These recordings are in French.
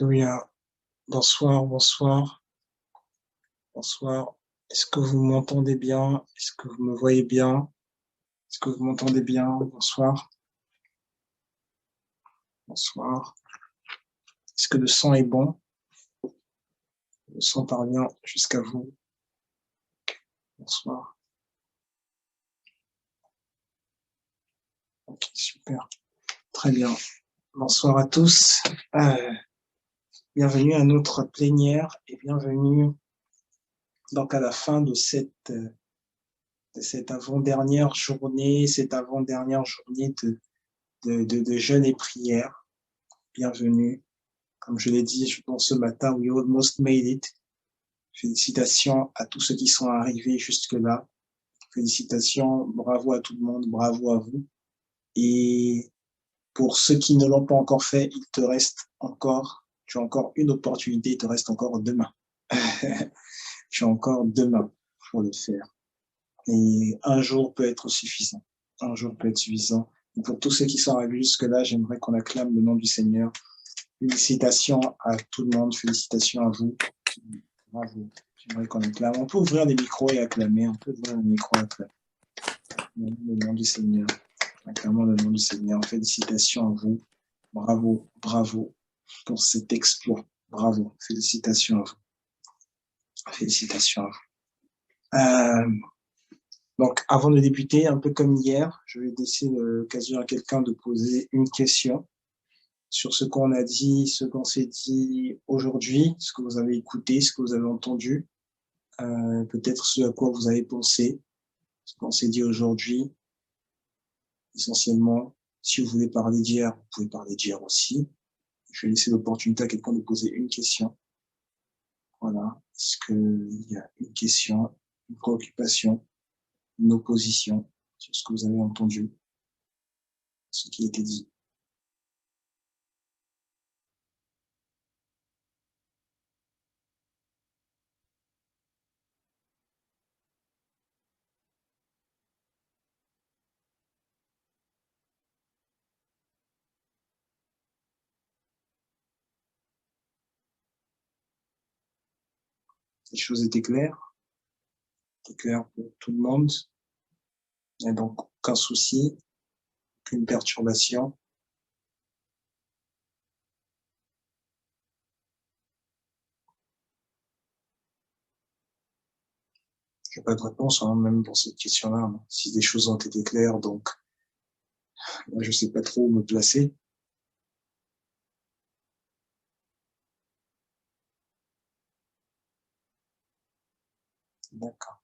Alléluia. Bonsoir, bonsoir, bonsoir. Est-ce que vous m'entendez bien? Est-ce que vous me voyez bien? Est-ce que vous m'entendez bien? Bonsoir, bonsoir. Est-ce que le son est bon? Le son parvient jusqu'à vous? Bonsoir. Ok, super. Très bien. Bonsoir à tous. Bienvenue à notre plénière et bienvenue donc à la fin de cette avant-dernière journée, de jeûne et prière. Bienvenue. Comme je l'ai dit, je pense ce matin, we almost made it. Félicitations à tous ceux qui sont arrivés jusque-là. Félicitations, bravo à tout le monde, bravo à vous. Et pour ceux qui ne l'ont pas encore fait, tu as encore une opportunité, il te reste encore demain. Tu as encore demain pour le faire. Et un jour peut être suffisant. Un jour peut être suffisant. Et pour tous ceux qui sont arrivés jusque-là, j'aimerais qu'on acclame le nom du Seigneur. Félicitations à tout le monde, félicitations à vous. Bravo. J'aimerais qu'on acclame. On peut ouvrir les micros et acclamer. On peut ouvrir les micros et acclamer. Le nom du Seigneur. Acclamons le nom du Seigneur. Félicitations à vous. Bravo, bravo pour cet exploit. Bravo. Félicitations à vous. Félicitations à vous. Donc, avant de débuter, un peu comme hier, je vais laisser l'occasion à quelqu'un de poser une question sur ce qu'on a dit, ce qu'on s'est dit aujourd'hui, ce que vous avez écouté, ce que vous avez entendu, peut-être ce à quoi vous avez pensé, ce qu'on s'est dit aujourd'hui. Essentiellement, si vous voulez parler d'hier, vous pouvez parler d'hier aussi. Je vais laisser l'opportunité à quelqu'un de poser une question. Voilà. Est-ce qu'il y a une question, une préoccupation, une opposition sur ce que vous avez entendu, ce qui a été dit? Les choses étaient claires? Étaient claires pour tout le monde? Il n'y a donc aucun souci, aucune perturbation. Je n'ai pas de réponse, hein, même pour cette question-là. Hein. Si des choses ont été claires, donc là, je ne sais pas trop où me placer. D'accord.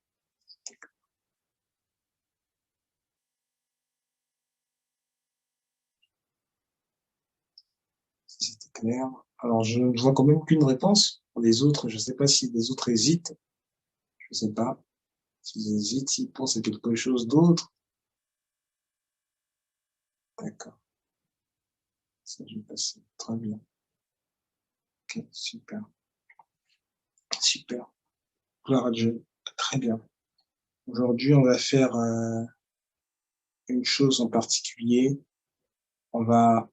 Si c'était clair. Alors, je ne vois quand même qu'une réponse. Pour les autres, je ne sais pas si les autres hésitent. Je ne sais pas. S'ils hésitent, s'ils pensent à quelque chose d'autre. D'accord. Ça, je vais passer. Très bien. Ok, super. Super. Gloire à Dieu. Très bien. Aujourd'hui, on va faire une chose en particulier. On va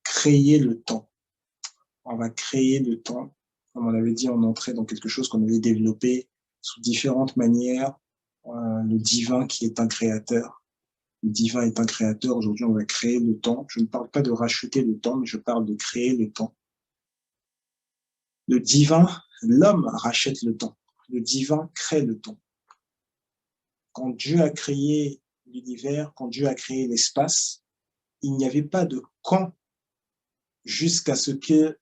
créer le temps. On va créer le temps. Comme on l'avait dit, on entrait dans quelque chose qu'on avait développé sous différentes manières. Le divin qui est un créateur. Le divin est un créateur. Aujourd'hui, on va créer le temps. Je ne parle pas de racheter le temps, mais je parle de créer le temps. Le divin, l'homme rachète le temps. Le divin crée le temps. Quand Dieu a créé l'univers, quand Dieu a créé l'espace, il n'y avait pas de quand jusqu'à ce que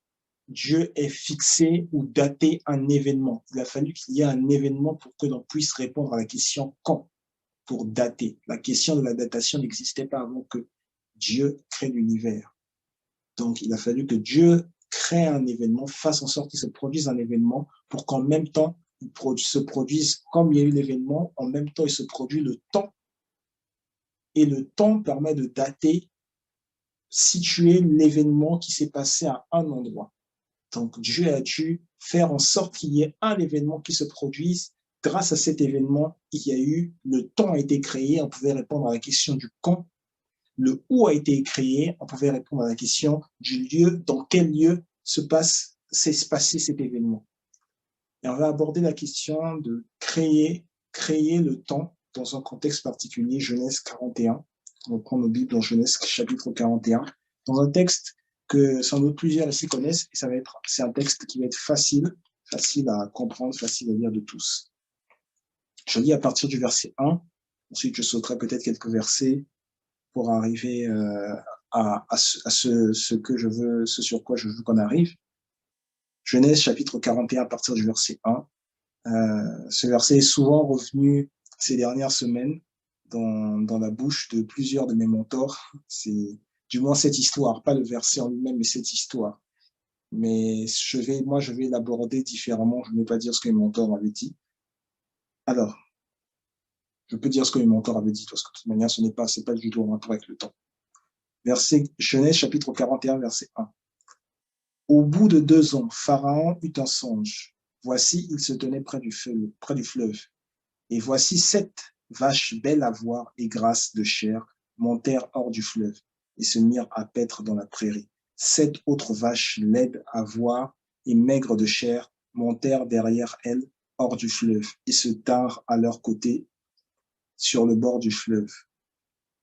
Dieu ait fixé ou daté un événement. Il a fallu qu'il y ait un événement pour que l'on puisse répondre à la question quand, pour dater. La question de la datation n'existait pas avant que Dieu crée l'univers. Donc, il a fallu que Dieu crée un événement, fasse en sorte qu'il se produise un événement pour qu'en même temps, il se produise, comme il y a eu l'événement, en même temps, il se produit le temps. Et le temps permet de dater, situer l'événement qui s'est passé à un endroit. Donc, Dieu a dû faire en sorte qu'il y ait un événement qui se produise. Grâce à cet événement, il y a eu, le temps a été créé, on pouvait répondre à la question du quand. Le où a été créé, on pouvait répondre à la question du lieu, dans quel lieu s'est passé cet événement. Et on va aborder la question de créer le temps dans un contexte particulier, Genèse 41. On prend nos Bibles dans Genèse chapitre 41, dans un texte que sans doute plusieurs ici connaissent, et c'est un texte qui va être facile à comprendre, facile à lire de tous. Je lis à partir du verset 1, ensuite je sauterai peut-être quelques versets pour arriver à ce sur quoi je veux qu'on arrive. Genèse chapitre 41 à partir du verset 1. Ce verset est souvent revenu ces dernières semaines dans la bouche de plusieurs de mes mentors. C'est du moins cette histoire, pas le verset en lui-même, mais cette histoire. Mais je vais l'aborder différemment. Je ne vais pas dire ce que mes mentors m'avaient dit. Alors, je peux dire ce que mes mentors avaient dit, parce que de toute manière, c'est pas du tout en rapport avec le temps. Genèse chapitre 41, verset 1. Au bout de 2 ans, Pharaon eut un songe. Voici, il se tenait près du fleuve. Et voici 7 vaches belles à voir et grasses de chair montèrent hors du fleuve et se mirent à paître dans la prairie. 7 autres vaches laides à voir et maigres de chair montèrent derrière elles hors du fleuve et se tinrent à leur côté sur le bord du fleuve.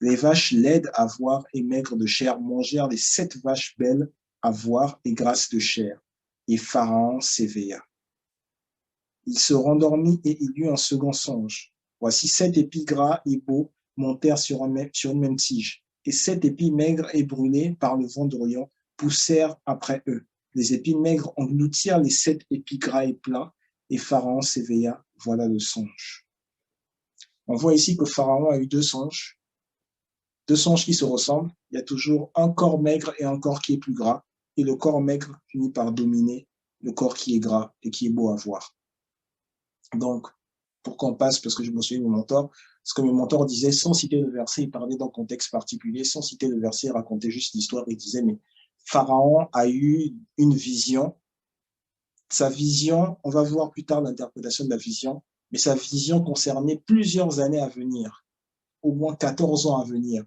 Les vaches laides à voir et maigres de chair mangèrent les 7 vaches belles à voir et grasses de chair. Et Pharaon s'éveilla. Il se rendormit et il eut un second songe. Voici 7 épis gras et beaux montèrent sur une même tige, et 7 épis maigres et brûlés par le vent d'Orient poussèrent après eux. Les épis maigres engloutirent les 7 épis gras et pleins, et Pharaon s'éveilla. Voilà le songe. On voit ici que Pharaon a eu 2 songes qui se ressemblent. Il y a toujours un corps maigre et un corps qui est plus gras, et le corps maigre finit par dominer le corps qui est gras et qui est beau à voir. Donc, pour qu'on passe, parce que je me souviens de mon mentor, ce que mon mentor disait, sans citer le verset, il parlait d'un contexte particulier, sans citer le verset, il racontait juste l'histoire, il disait, mais Pharaon a eu une vision. Sa vision, on va voir plus tard l'interprétation de la vision, mais sa vision concernait plusieurs années à venir, au moins 14 ans à venir.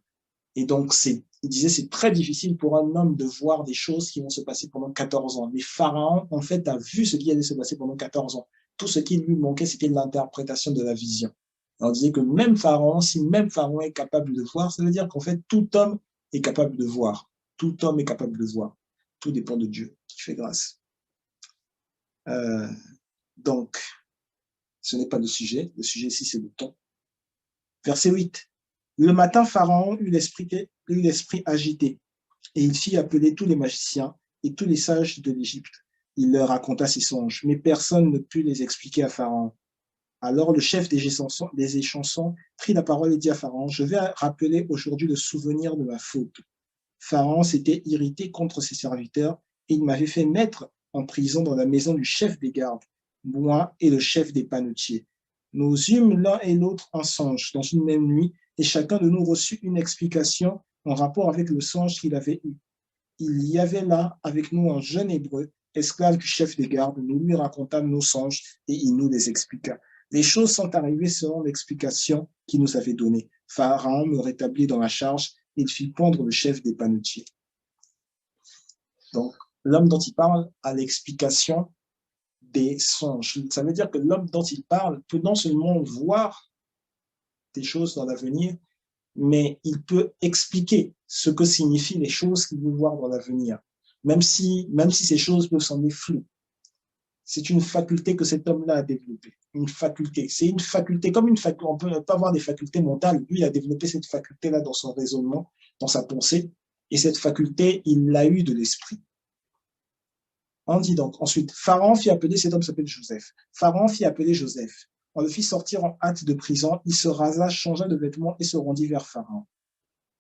Et donc, il disait, c'est très difficile pour un homme de voir des choses qui vont se passer pendant 14 ans. Mais Pharaon, en fait, a vu ce qui allait se passer pendant 14 ans. Tout ce qui lui manquait, c'était l'interprétation de la vision. Et on disait que même Pharaon, si même Pharaon est capable de voir, ça veut dire qu'en fait, tout homme est capable de voir. Tout homme est capable de voir. Tout dépend de Dieu qui fait grâce. Donc, ce n'est pas le sujet. Le sujet ici, c'est le temps. Verset 8. Le matin, Pharaon eut l'esprit agité, et il fit appeler tous les magiciens et tous les sages de l'Égypte. Il leur raconta ses songes, mais personne ne put les expliquer à Pharaon. Alors le chef des échansons prit la parole et dit à Pharaon, « Je vais rappeler aujourd'hui le souvenir de ma faute. Pharaon s'était irrité contre ses serviteurs et il m'avait fait mettre en prison dans la maison du chef des gardes, moi et le chef des panetiers. Nous eûmes l'un et l'autre un songe dans une même nuit et chacun de nous reçut une explication en rapport avec le songe qu'il avait eu. Il y avait là avec nous un jeune hébreu, esclave du chef des gardes. Nous lui racontâmes nos songes et il nous les expliqua. Les choses sont arrivées selon l'explication qu'il nous avait donnée. Pharaon me rétablit dans la charge et il fit pendre le chef des panetiers. » Donc, l'homme dont il parle a l'explication des songes. Ça veut dire que l'homme dont il parle peut non seulement voir des choses dans l'avenir, mais il peut expliquer ce que signifient les choses qu'il veut voir dans l'avenir, même si ces choses peuvent sembler floues. C'est une faculté que cet homme-là a développée. Une faculté. C'est une faculté, comme une faculté. On ne peut pas avoir des facultés mentales. Lui, il a développé cette faculté-là dans son raisonnement, dans sa pensée. Et cette faculté, il l'a eue de l'esprit. On dit donc, ensuite, Pharaon fit appeler, cet homme s'appelle Joseph. Pharaon fit appeler Joseph. On le fit sortir en hâte de prison. Il se rasa, changea de vêtements et se rendit vers Pharaon.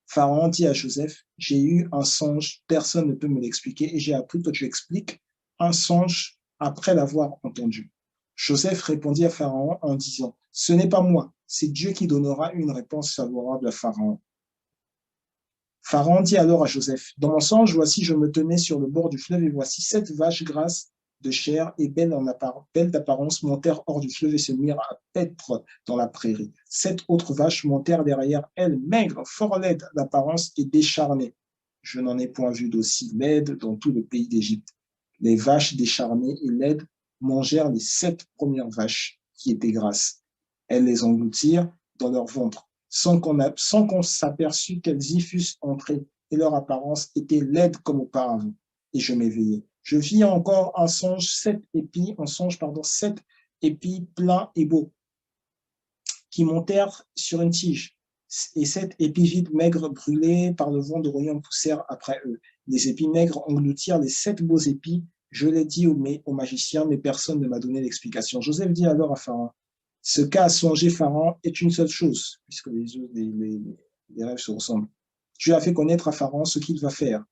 Pharaon dit à Joseph, « J'ai eu un songe, personne ne peut me l'expliquer, et j'ai appris que tu expliques un songe après l'avoir entendu. » Joseph répondit à Pharaon en disant, « Ce n'est pas moi, c'est Dieu qui donnera une réponse favorable à Pharaon. » Pharaon dit alors à Joseph, « Dans mon songe, voici, je me tenais sur le bord du fleuve, et voici 7 vaches grasses de chair et belles d'apparence montèrent hors du fleuve et se mirent à paître dans la prairie. 7 autres vaches montèrent derrière elles, maigres, fort laides d'apparence et décharnées. Je n'en ai point vu d'aussi laide dans tout le pays d'Égypte. Les vaches décharnées et laides mangèrent les 7 premières vaches qui étaient grasses. Elles les engloutirent dans leur ventre, sans qu'on s'aperçut qu'elles y fussent entrées, et leur apparence était laide comme auparavant. Et je m'éveillai. Je vis encore en songe 7 épis pleins et beaux, qui montèrent sur une tige, et 7 épis vides, maigres, brûlés par le vent d'Orient, poussèrent après eux. Les épis maigres engloutirent les 7 beaux épis. Je l'ai dit aux magiciens, mais personne ne m'a donné l'explication. Joseph dit alors à Pharaon, ce qu'a songé Pharaon est une seule chose, puisque les rêves se ressemblent. Dieu a fait connaître à Pharaon ce qu'il va faire.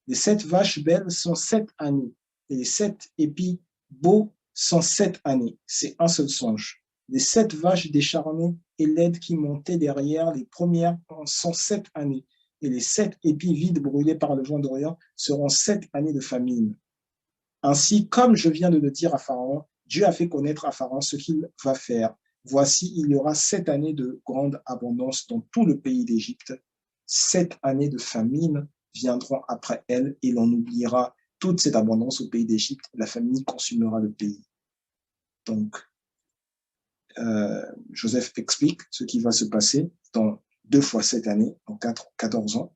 Les 7 vaches belles sont 7 années, et les 7 épis beaux sont 7 années. C'est un seul songe. Les 7 vaches décharnées et laides qui montaient derrière les premières sont 7 années, et les 7 épis vides brûlés par le vent d'Orient seront 7 années de famine. Ainsi, comme je viens de le dire à Pharaon, Dieu a fait connaître à Pharaon ce qu'il va faire. Voici, il y aura 7 années de grande abondance dans tout le pays d'Égypte. 7 années de famine viendront après elles, et l'on oubliera toute cette abondance au pays d'Égypte. La famine consumera le pays. Donc, Joseph explique ce qui va se passer dans 2 fois 7 années, en 14 ans.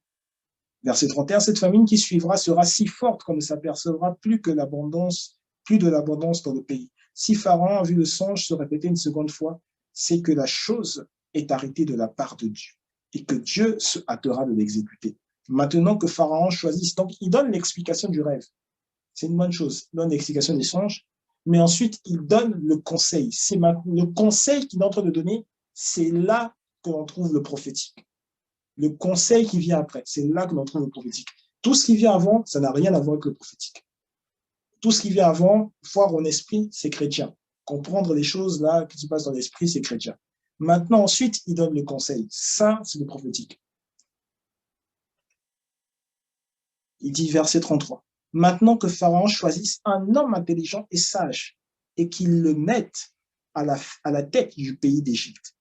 Verset 31, cette famine qui suivra sera si forte qu'on ne s'apercevra plus de l'abondance dans le pays. Si Pharaon a vu le songe se répéter une seconde fois, c'est que la chose est arrêtée de la part de Dieu et que Dieu se hâtera de l'exécuter. Maintenant que Pharaon choisisse, donc il donne l'explication du rêve. C'est une bonne chose. Il donne l'explication des songes, mais ensuite il donne le conseil. C'est le conseil qu'il est en train de donner, c'est là que l'on trouve le prophétique. Le conseil qui vient après, c'est là que l'on trouve le prophétique. Tout ce qui vient avant, ça n'a rien à voir avec le prophétique. Tout ce qui vient avant, voir en esprit, c'est chrétien. Comprendre les choses là qui se passent dans l'esprit, c'est chrétien. Maintenant, ensuite, il donne le conseil. Ça, c'est le prophétique. Il dit, verset 33. Maintenant que Pharaon choisisse un homme intelligent et sage et qu'il le mette à la tête du pays d'Égypte,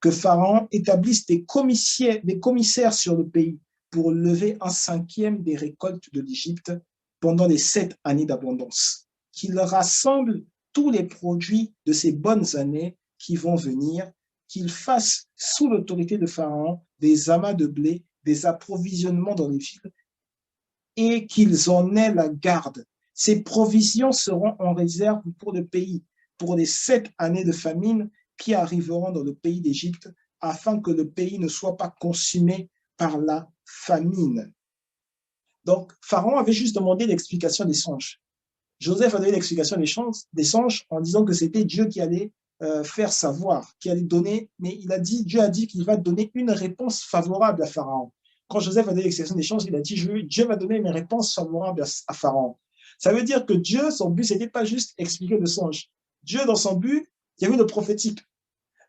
que Pharaon établisse des commissaires sur le pays pour lever 1/5 des récoltes de l'Égypte pendant les 7 années d'abondance, qu'il rassemble tous les produits de ces bonnes années qui vont venir, qu'il fasse sous l'autorité de Pharaon des amas de blé, des approvisionnements dans les villes, et qu'ils en aient la garde. Ces provisions seront en réserve pour le pays, pour les 7 années de famine qui arriveront dans le pays d'Égypte, afin que le pays ne soit pas consumé par la famine. Donc, Pharaon avait juste demandé l'explication des songes. Joseph a donné l'explication des songes en disant que c'était Dieu qui allait faire savoir, qui allait donner, mais Dieu a dit qu'il va donner une réponse favorable à Pharaon. Quand Joseph a donné l'explication des songes, il a dit, Dieu va donner une réponse favorable à Pharaon. Ça veut dire que Dieu, son but, ce n'était pas juste expliquer le songe. Dieu, dans son but, il y avait le prophétique.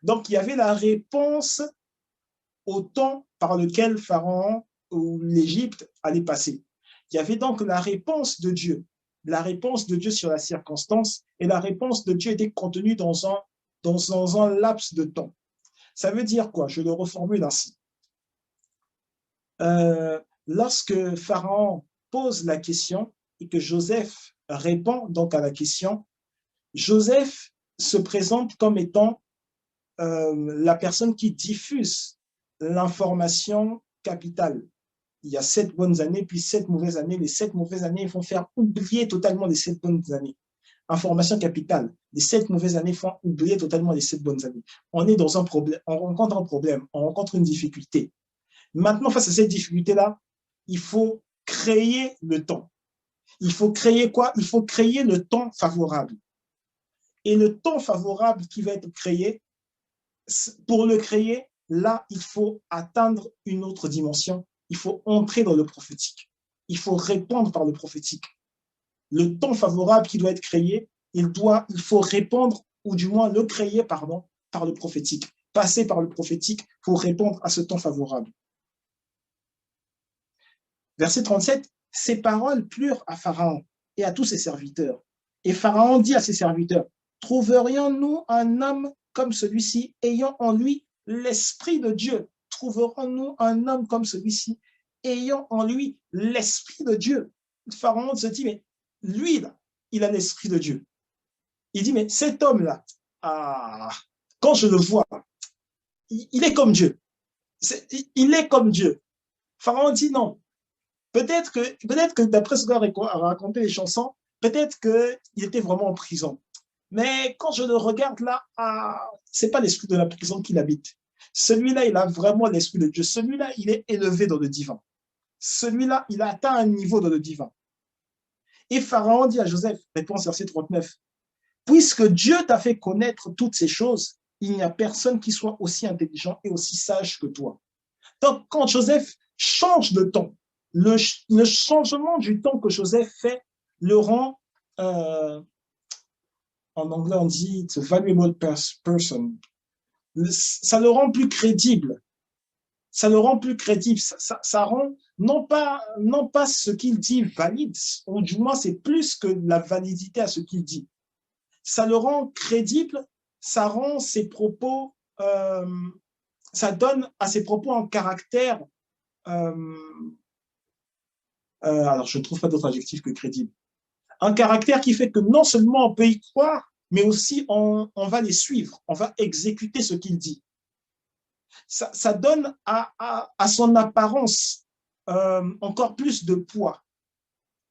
Donc, il y avait la réponse au temps par lequel Pharaon ou l'Égypte allait passer. Il y avait donc la réponse de Dieu sur la circonstance, et la réponse de Dieu était contenue dans un laps de temps. Ça veut dire quoi? Je le reformule ainsi. Lorsque Pharaon pose la question et que Joseph répond donc à la question, Joseph se présente comme étant la personne qui diffuse l'information capitale. Il y a 7 bonnes années, puis 7 mauvaises années. Les 7 mauvaises années font faire oublier totalement les 7 bonnes années. Information capitale. Les 7 mauvaises années font oublier totalement les 7 bonnes années. On est dans un problème, on rencontre un problème, on rencontre une difficulté. Maintenant, face à cette difficulté-là, il faut créer le temps. Il faut créer quoi? Il faut créer le temps favorable. Et le temps favorable qui va être créé, pour le créer, là, il faut atteindre une autre dimension. Il faut entrer dans le prophétique. Il faut répondre par le prophétique. Le temps favorable qui doit être créé, il faut répondre, ou du moins le créer, par le prophétique. Passer par le prophétique pour répondre à ce temps favorable. Verset 37, ces paroles plurent à Pharaon et à tous ses serviteurs. Et Pharaon dit à ses serviteurs, trouverions-nous un homme comme celui-ci, ayant en lui l'Esprit de Dieu? Trouverons-nous un homme comme celui-ci, ayant en lui l'Esprit de Dieu? Pharaon se dit, mais lui, là, il a l'Esprit de Dieu. Il dit, mais cet homme-là, quand je le vois, il est comme Dieu. Il est comme Dieu. Pharaon dit non. Peut-être que d'après ce qu'a raconté les chansons, peut-être qu'il était vraiment en prison. Mais quand je le regarde là, ce n'est pas l'esprit de la prison qu'il habite. Celui-là, il a vraiment l'esprit de Dieu. Celui-là, il est élevé dans le divin. Celui-là, il a atteint un niveau dans le divin. Et Pharaon dit à Joseph, réponse verset 39, puisque Dieu t'a fait connaître toutes ces choses, il n'y a personne qui soit aussi intelligent et aussi sage que toi. Donc, quand Joseph change de temps, le changement du temps que Joseph fait le rend, en anglais on dit it's a valuable person, ça le rend plus crédible. Ça le rend plus crédible. Ça rend non pas ce qu'il dit valide, ou du moins c'est plus que la validité à ce qu'il dit. Ça le rend crédible, ça rend ses propos, ça donne à ses propos un caractère, alors je ne trouve pas d'autre adjectif que crédible, un caractère qui fait que non seulement on peut y croire, mais aussi on va les suivre, on va exécuter ce qu'il dit. Ça donne à son apparence encore plus de poids.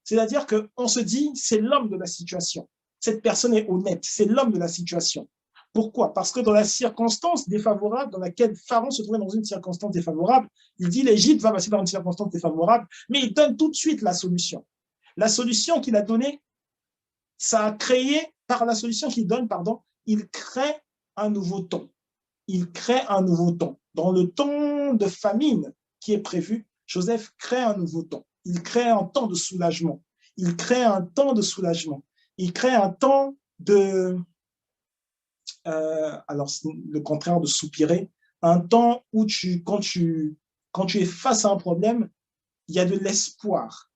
C'est-à-dire qu'on se dit, c'est l'homme de la situation. Cette personne est honnête, c'est l'homme de la situation. Pourquoi? Parce que dans la circonstance défavorable dans laquelle Pharaon se trouvait dans une circonstance défavorable, il dit l'Égypte va passer par une circonstance défavorable, mais il donne tout de suite la solution. La solution qu'il a donnée, ça a créé, par la solution qu'il donne, pardon, il crée un nouveau ton. Il crée un nouveau ton. Dans le temps de famine qui est prévu, Joseph crée un nouveau temps. Il crée un temps de soulagement. Il crée un temps de soulagement. Il crée un temps de, alors le contraire de soupirer, un temps où quand tu es face à un problème, il y a de l'espoir.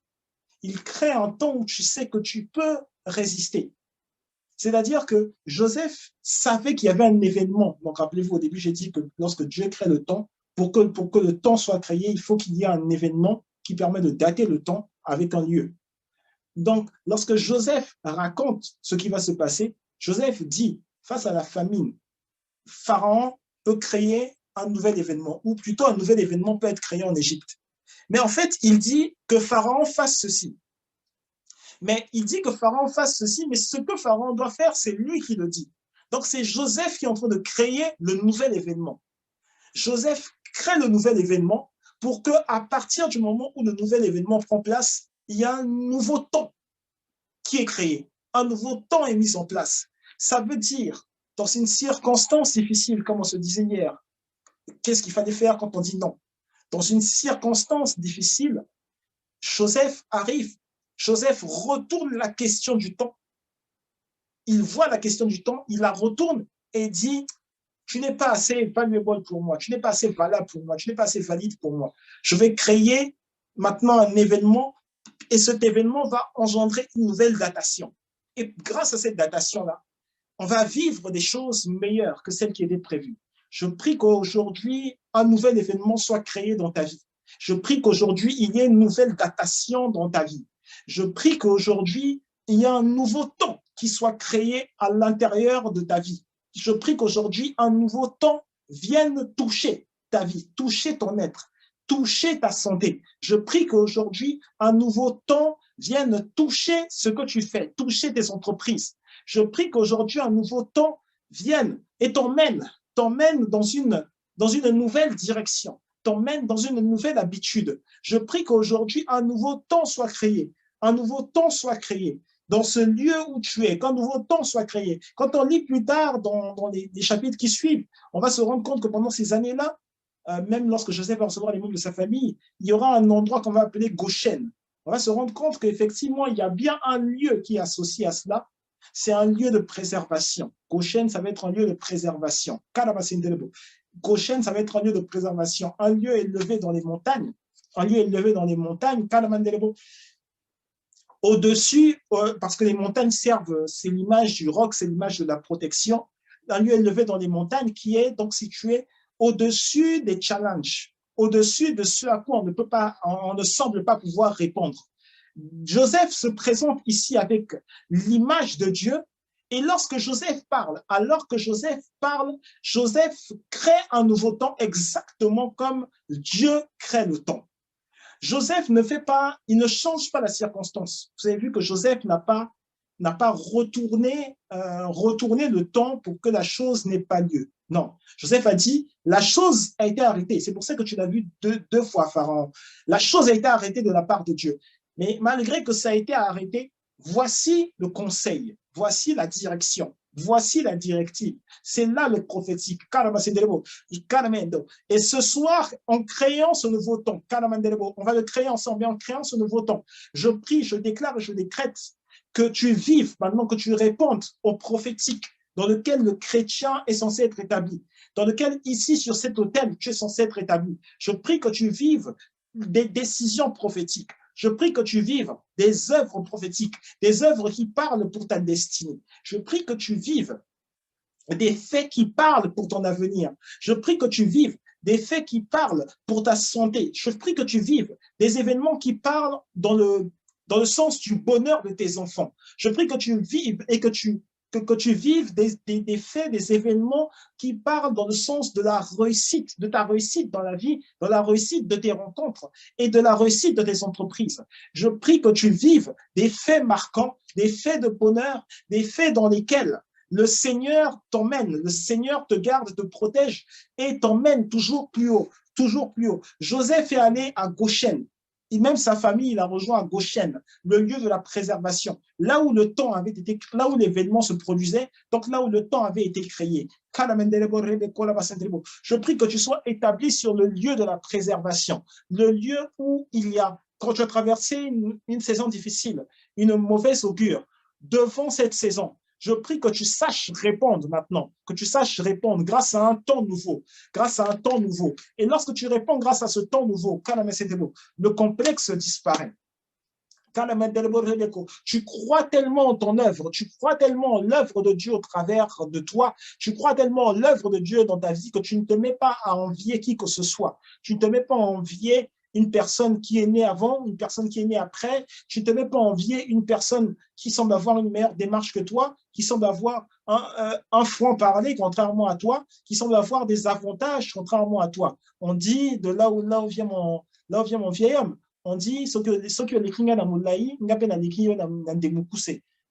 Il crée un temps où tu sais que tu peux résister. C'est-à-dire que Joseph savait qu'il y avait un événement. Donc, rappelez-vous, au début, j'ai dit que lorsque Dieu crée le temps, pour que le temps soit créé, il faut qu'il y ait un événement qui permet de dater le temps avec un lieu. Donc, lorsque Joseph raconte ce qui va se passer, Joseph dit, face à la famine, Pharaon peut créer un nouvel événement, ou plutôt un nouvel événement peut être créé en Égypte. Mais en fait, il dit que Pharaon fasse ceci. Mais il dit que Pharaon fasse ceci, mais ce que Pharaon doit faire, c'est lui qui le dit. Donc, c'est Joseph qui est en train de créer le nouvel événement. Joseph crée le nouvel événement pour qu'à partir du moment où le nouvel événement prend place, il y a un nouveau temps qui est créé. Un nouveau temps est mis en place. Ça veut dire, dans une circonstance difficile, comme on se disait hier, qu'est-ce qu'il fallait faire quand on dit non? Dans une circonstance difficile, Joseph arrive. Joseph retourne la question du temps. Il voit la question du temps, il la retourne et dit, tu n'es pas assez valuable pour moi, tu n'es pas assez valable pour moi, tu n'es pas assez valide pour moi. Je vais créer maintenant un événement et cet événement va engendrer une nouvelle datation. Et grâce à cette datation-là, on va vivre des choses meilleures que celles qui étaient prévues. Je prie qu'aujourd'hui, un nouvel événement soit créé dans ta vie. Je prie qu'aujourd'hui, il y ait une nouvelle datation dans ta vie. Je prie qu'aujourd'hui, il y ait un nouveau temps qui soit créé à l'intérieur de ta vie. Je prie qu'aujourd'hui, un nouveau temps vienne toucher ta vie, toucher ton être, toucher ta santé. Je prie qu'aujourd'hui, un nouveau temps vienne toucher ce que tu fais, toucher tes entreprises. Je prie qu'aujourd'hui, un nouveau temps vienne et t'emmène dans une nouvelle direction, t'emmène dans une nouvelle habitude. Je prie qu'aujourd'hui, un nouveau temps soit créé, un nouveau temps soit créé dans ce lieu où tu es, qu'un nouveau temps soit créé. Quand on lit plus tard dans les chapitres qui suivent, on va se rendre compte que pendant ces années-là, même lorsque Joseph va recevoir les membres de sa famille, il y aura un endroit qu'on va appeler Goshen. On va se rendre compte qu'effectivement, il y a bien un lieu qui est associé à cela. C'est un lieu de préservation. Goshen, ça va être un lieu de préservation. Goshen, ça va être un lieu de préservation. Un lieu élevé dans les montagnes. Un lieu élevé dans les montagnes. Au-dessus, parce que les montagnes servent, c'est l'image du roc, c'est l'image de la protection. Un lieu élevé dans les montagnes qui est donc situé au-dessus des challenges, au-dessus de ce à quoi on ne semble pas pouvoir répondre. Joseph se présente ici avec l'image de Dieu. Et lorsque Joseph parle, alors que Joseph parle, Joseph crée un nouveau temps exactement comme Dieu crée le temps. Joseph ne fait pas, il ne change pas la circonstance. Vous avez vu que Joseph n'a pas retourné le temps pour que la chose n'ait pas lieu. Non, Joseph a dit, la chose a été arrêtée. C'est pour ça que tu l'as vu deux fois, Pharaon. La chose a été arrêtée de la part de Dieu. Mais malgré que ça a été arrêté, voici le conseil, voici la direction, voici la directive. C'est là le prophétique. Et ce soir, en créant ce nouveau temps, on va le créer ensemble, en créant ce nouveau temps, je prie, je déclare, je décrète que tu vives, maintenant que tu répondes au prophétique dans lequel le chrétien est censé être établi, dans lequel ici, sur cet autel, tu es censé être établi. Je prie que tu vives des décisions prophétiques. Je prie que tu vives des œuvres prophétiques, des œuvres qui parlent pour ta destinée. Je prie que tu vives des faits qui parlent pour ton avenir. Je prie que tu vives des faits qui parlent pour ta santé. Je prie que tu vives des événements qui parlent dans le sens du bonheur de tes enfants. Je prie que tu vives et que tu vives des faits, des événements qui parlent dans le sens de la réussite, de ta réussite dans la vie, dans la réussite de tes rencontres et de la réussite de tes entreprises. Je prie que tu vives des faits marquants, des faits de bonheur, des faits dans lesquels le Seigneur t'emmène, le Seigneur te garde, te protège et t'emmène toujours plus haut, toujours plus haut. Joseph est allé à Goshen. Et même sa famille, il a rejoint à Goshen, le lieu de la préservation, là où le temps avait été, là où l'événement se produisait, donc là où le temps avait été créé. Je prie que tu sois établi sur le lieu de la préservation, le lieu où il y a, quand tu as traversé une saison difficile, une mauvaise augure, devant cette saison, je prie que tu saches répondre maintenant, que tu saches répondre grâce à un temps nouveau, grâce à un temps nouveau. Et lorsque tu réponds grâce à ce temps nouveau, le complexe disparaît. Tu crois tellement en ton œuvre, tu crois tellement en l'œuvre de Dieu au travers de toi, tu crois tellement en l'œuvre de Dieu dans ta vie que tu ne te mets pas à envier qui que ce soit. Tu ne te mets pas à envier une personne qui est née avant, une personne qui est née après. Tu ne te mets pas à envier une personne qui semble avoir une meilleure démarche que toi, qui semble avoir un franc-parler contrairement à toi, qui semble avoir des avantages contrairement à toi. On dit de là où vient mon vieil homme, on dit ce que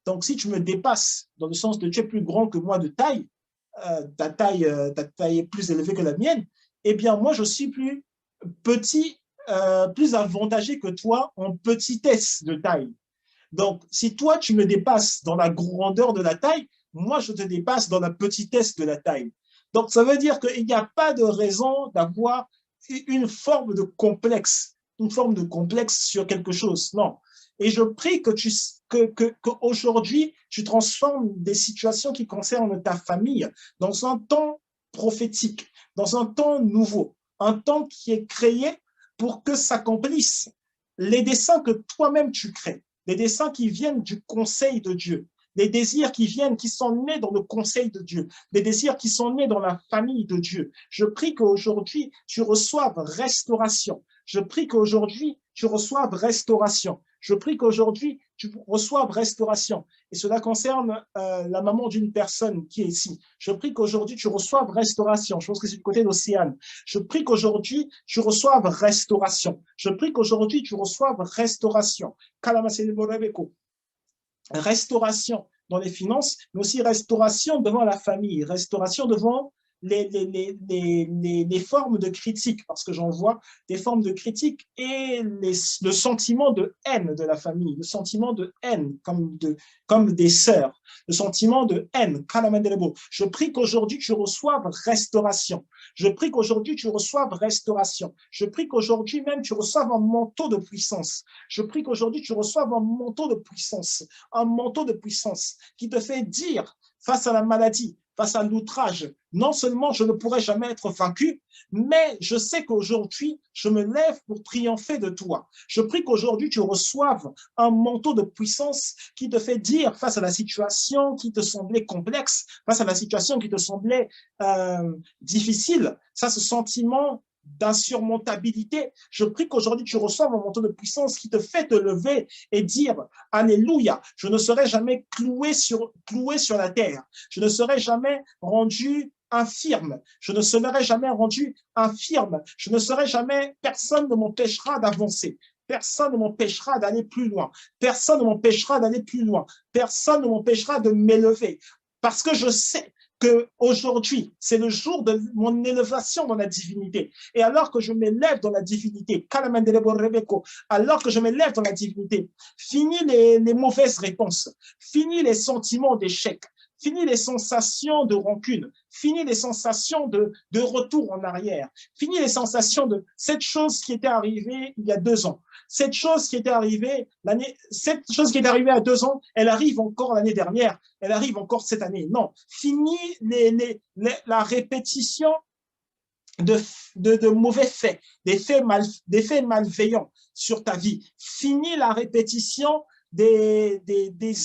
donc si tu me dépasses dans le sens de tu es plus grand que moi de taille, ta taille est plus élevée que la mienne, eh bien moi je suis plus petit, plus avantagé que toi en petitesse de taille. Donc si toi tu me dépasses dans la grandeur de la taille, moi je te dépasse dans la petitesse de la taille. Donc ça veut dire qu'il n'y a pas de raison d'avoir une forme de complexe sur quelque chose. Non. Et je prie qu'aujourd'hui, tu transformes des situations qui concernent ta famille dans un temps prophétique, dans un temps nouveau, un temps qui est créé pour que s'accomplissent les desseins que toi-même tu crées, les desseins qui viennent du conseil de Dieu, des désirs qui viennent, qui sont nés dans le conseil de Dieu, des désirs qui sont nés dans la famille de Dieu. Je prie qu'aujourd'hui, tu reçoives restauration. Je prie qu'aujourd'hui, tu reçoives restauration. Je prie qu'aujourd'hui, tu reçoives restauration. Et cela concerne la maman d'une personne qui est ici. Je prie qu'aujourd'hui, tu reçoives restauration. Je pense que c'est du côté d'Océane. Je prie qu'aujourd'hui, tu reçoives restauration. Je prie qu'aujourd'hui, tu reçoives restauration. Restauration dans les finances, mais aussi restauration devant la famille, restauration devant les formes de critique, parce que j'en vois des formes de critique et le sentiment de haine de la famille, le sentiment de haine comme des sœurs, le sentiment de haine. Je prie qu'aujourd'hui tu reçoives restauration. Je prie qu'aujourd'hui tu reçoives restauration. Je prie qu'aujourd'hui même tu reçoives un manteau de puissance. Je prie qu'aujourd'hui tu reçoives un manteau de puissance qui te fait dire face à la maladie, face à l'outrage, non seulement je ne pourrai jamais être vaincu, mais je sais qu'aujourd'hui, je me lève pour triompher de toi. Je prie qu'aujourd'hui, tu reçoives un manteau de puissance qui te fait dire face à la situation qui te semblait complexe, face à la situation qui te semblait difficile, ça, ce sentiment d'insurmontabilité. Je prie qu'aujourd'hui, tu reçoives un manteau de puissance qui te fait te lever et dire, Alléluia, je ne serai jamais cloué sur la terre. Je ne serai jamais rendu infirme. Je ne serai jamais rendu infirme. Je ne serai jamais, personne ne m'empêchera d'avancer. Personne ne m'empêchera d'aller plus loin. Personne ne m'empêchera d'aller plus loin. Personne ne m'empêchera de m'élever. Parce que je sais qu'aujourd'hui, c'est le jour de mon élévation dans la divinité. Et alors que je m'élève dans la divinité, alors que je m'élève dans la divinité, fini les mauvaises réponses, fini les sentiments d'échec, fini les sensations de rancune, fini les sensations de retour en arrière, fini les sensations de cette chose qui était arrivée il y a 2 ans. Cette chose qui était arrivée à 2 ans, elle arrive encore l'année dernière, elle arrive encore cette année. Non, fini la répétition de mauvais faits, des faits malveillants sur ta vie. Fini la répétition des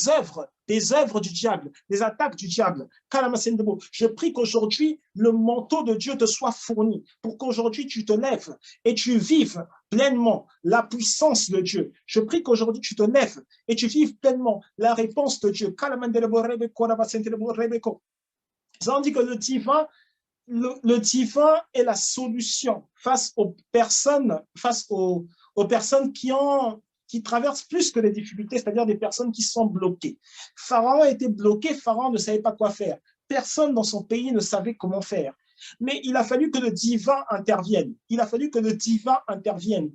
œuvres du diable, des attaques du diable. Je prie qu'aujourd'hui, le manteau de Dieu te soit fourni pour qu'aujourd'hui tu te lèves et tu vives pleinement la puissance de Dieu. Je prie qu'aujourd'hui tu te lèves et tu vives pleinement la réponse de Dieu. Ça dit que le divin est la solution face aux personnes qui traversent plus que les difficultés, c'est-à-dire des personnes qui sont bloquées. Pharaon était bloqué, Pharaon ne savait pas quoi faire. Personne dans son pays ne savait comment faire. Mais il a fallu que le divin intervienne. Il a fallu que le divin intervienne.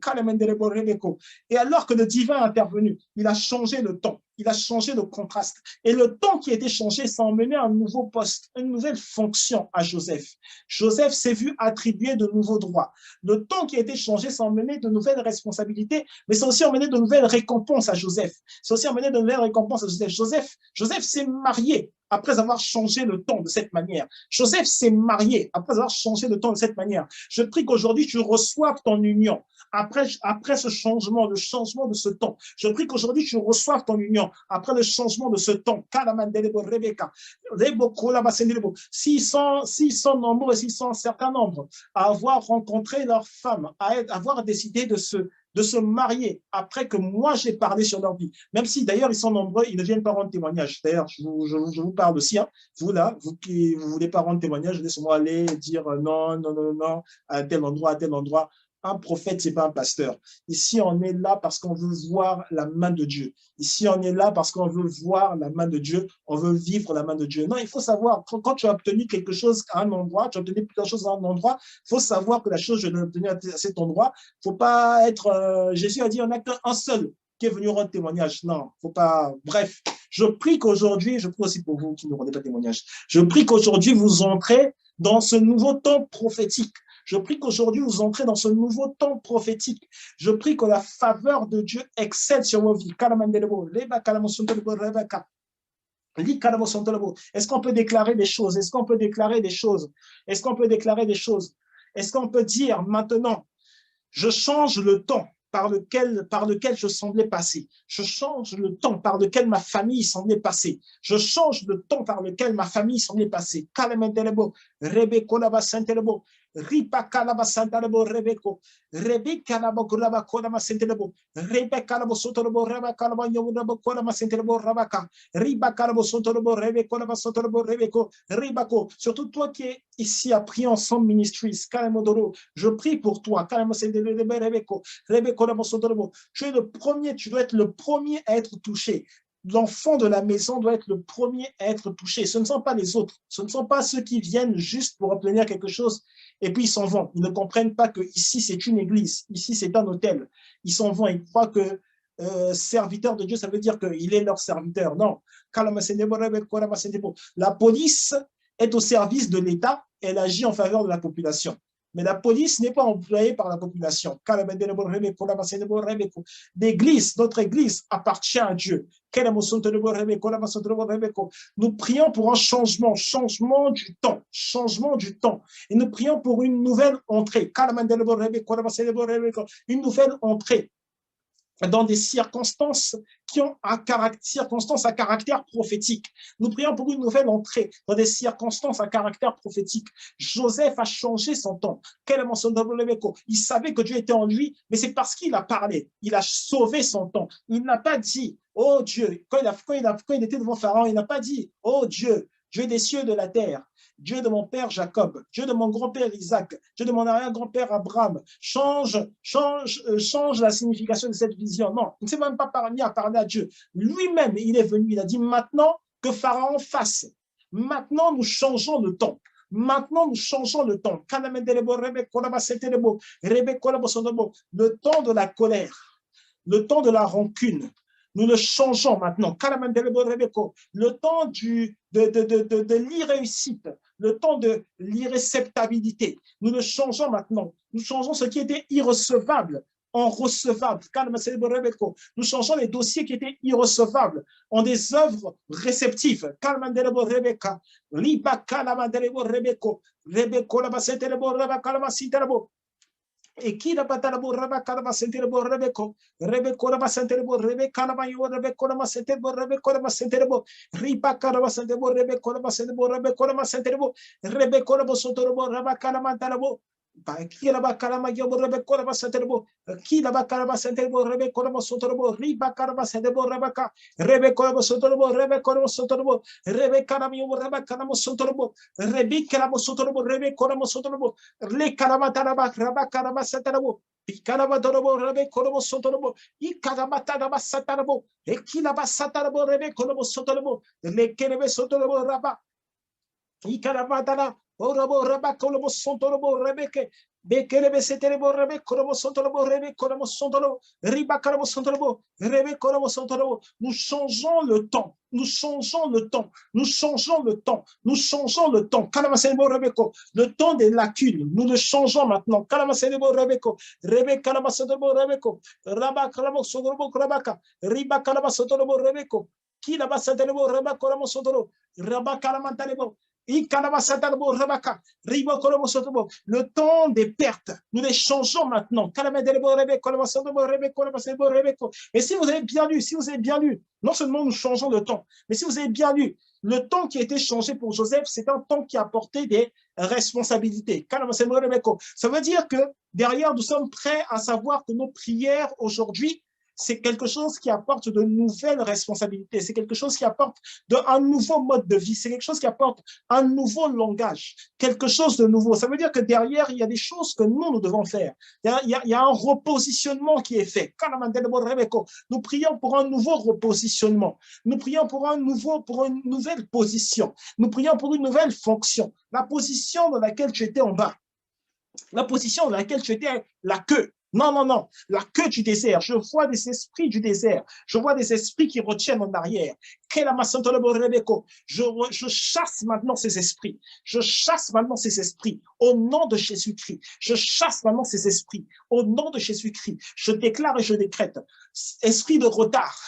Et alors que le divin est intervenu, il a changé le temps. Il a changé le contraste. Et le temps qui a été changé, ça a emmené un nouveau poste, une nouvelle fonction à Joseph. Joseph s'est vu attribuer de nouveaux droits. Le temps qui a été changé, ça a emmené de nouvelles responsabilités, mais ça a aussi emmené de nouvelles récompenses à Joseph. Ça a aussi emmené de nouvelles récompenses à Joseph. Joseph s'est marié après avoir changé le temps de cette manière. Joseph s'est marié après avoir changé le temps de cette manière. Je prie qu'aujourd'hui, tu reçoives ton union. Après ce changement, le changement de ce temps. Je prie qu'aujourd'hui, tu reçoives ton union après le changement de ce temps. S'ils sont nombreux, s'ils sont un certain nombre à avoir rencontré leur femme, à avoir décidé de se marier après que moi j'ai parlé sur leur vie, même si d'ailleurs ils sont nombreux, ils ne viennent pas rendre témoignage. D'ailleurs, je vous parle aussi, hein. Vous là, vous qui ne voulez pas rendre témoignage, laissez-moi aller dire non, à tel endroit. Un prophète, ce n'est pas un pasteur. Ici, on est là parce qu'on veut voir la main de Dieu. Ici, on est là parce qu'on veut voir la main de Dieu. On veut vivre la main de Dieu. Non, il faut savoir, quand tu as obtenu quelque chose à un endroit, tu as obtenu plusieurs choses à un endroit, il faut savoir que la chose que je l'ai obtenue à cet endroit, il ne faut pas être… Jésus a dit, on n'a qu'un seul qui est venu rendre témoignage. Non, il ne faut pas… Bref, je prie qu'aujourd'hui, je prie aussi pour vous qui ne rendez pas témoignage, je prie qu'aujourd'hui, vous entrez dans ce nouveau temps prophétique. Je prie qu'aujourd'hui, vous entrez dans ce nouveau temps prophétique. Je prie que la faveur de Dieu excède sur vos vies. Est-ce qu'on peut déclarer des choses? Est-ce qu'on peut déclarer des choses? Est-ce qu'on peut déclarer des choses? Est-ce qu'on peut dire maintenant, je change le temps par lequel je semblais passer. Je change le temps par lequel ma famille semblait passer. Je change le temps par lequel ma famille semblait passer. Ripa kalaba santalebo rebeko, rebi kalaba kulaba kolama sentelebo, rebe kalabo sotolobo reba kalaba yomudabo kolama sentelebo rabaka, riba kalabo sotolobo rebe kolaba sotolobo rebeko, ribako. Surtout toi qui es ici à Prier Ensemble Ministries, kalamodoro, je prie pour toi, kalamo sentelebo rebeko, rebe kolaba sotolobo. Tu es le premier, tu dois être le premier à être touché. L'enfant de la maison doit être le premier à être touché. Ce ne sont pas les autres. Ce ne sont pas ceux qui viennent juste pour obtenir quelque chose et puis ils s'en vont. Ils ne comprennent pas que ici c'est une église, ici c'est un hôtel. Ils s'en vont, ils croient que serviteur de Dieu, ça veut dire qu'il est leur serviteur. Non. La police est au service de l'État, elle agit en faveur de la population. Mais la police n'est pas employée par la population. L'église, notre église appartient à Dieu. Nous prions pour un changement du temps. Et nous prions pour une nouvelle entrée. Une nouvelle entrée. dans des circonstances qui ont circonstances à caractère prophétique. Nous prions pour une nouvelle entrée dans des circonstances à caractère prophétique. Joseph a changé son temps. Il savait que Dieu était en lui, mais c'est parce qu'il a parlé. Il a sauvé son temps. Il n'a pas dit, oh Dieu, quand il était devant Pharaon, il n'a pas dit, oh Dieu, Dieu des cieux et de la terre. Dieu de mon père Jacob, Dieu de mon grand-père Isaac, Dieu de mon arrière-grand-père Abraham, change la signification de cette vision. Non, il ne s'est même pas parvenu à parler à Dieu. Lui-même, il est venu, il a dit maintenant que Pharaon fasse. Maintenant, nous changeons le temps. Maintenant, nous changeons le temps. Le temps de la colère, le temps de la rancune, nous le changeons maintenant. Le temps de l'irréussite, le temps de l'irréceptabilité, nous le changeons maintenant. Nous changeons ce qui était irrecevable en recevable. Nous changeons les dossiers qui étaient irrecevables en des œuvres réceptives. Et qui n'a pas la borraba calama sentere borrebeco, rebeco la sentere borrebe calama yo rebeco la sentere borrebeco la sentere bo, ripa calama sentere borrebeco la sentere borrebeco la sentere bo, rebeco la sotoro borraba calama talabo. Qui la bacalama yo rebeco la sentere bo, qui la bacalama sentere borrebeco la sotoro bo, ripa calama sentere borrebeca, rebeco la sotoro bo, rebeco la sotoro bo, rebeca la yo rebeca la sotoro bo, rebeca la sotoro bo, rebeco la sotoro bo, le calamatara rabacalama sentere. Ikarabadorobo rebe korobo sotorobo ikarabataraba satarabo ekilaba satarabo rebe korobo sotorobo lekerebe sotorobo raba ikarabatara orobo raba korobo sotorobo rebeke bekerebe seterebo rebe korobo sotorobo rebe korobo sotorobo riba korobo sotorobo rebe korobo sotorobo. Nous changeons le temps. Nous changeons le temps. Nous changeons le temps. Nous changeons le temps. Le temps des lacunes. Nous le changeons maintenant. Rebe Kalamasotorobo Rebeko. Rabba Kalamasotorobo Rabaka. Riba Kalamasotorobo Rebeko. Qui la Basatalebo Rabba Kalamasotoro. Rabba Kalamantalebo. Le temps des pertes, nous les changeons maintenant. Et si vous avez bien lu, non seulement nous changeons le temps, mais si vous avez bien lu, le temps qui a été changé pour Joseph, c'est un temps qui a apporté des responsabilités. Ça veut dire que derrière, nous sommes prêts à savoir que nos prières aujourd'hui, c'est quelque chose qui apporte de nouvelles responsabilités, c'est quelque chose qui apporte un nouveau mode de vie, c'est quelque chose qui apporte un nouveau langage, quelque chose de nouveau. Ça veut dire que derrière, il y a des choses que nous devons faire. Il y a un repositionnement qui est fait. Nous prions pour un nouveau repositionnement. Nous prions pour une nouvelle position. Nous prions pour une nouvelle fonction. La position dans laquelle tu étais en bas. La position dans laquelle tu étais la queue. Non, non, non, la queue du désert. Je vois des esprits du désert. Je vois des esprits qui retiennent en arrière. Je chasse maintenant ces esprits. Je chasse maintenant ces esprits au nom de Jésus-Christ. Je chasse maintenant ces esprits au nom de Jésus-Christ. Je déclare et je décrète. Esprit de retard,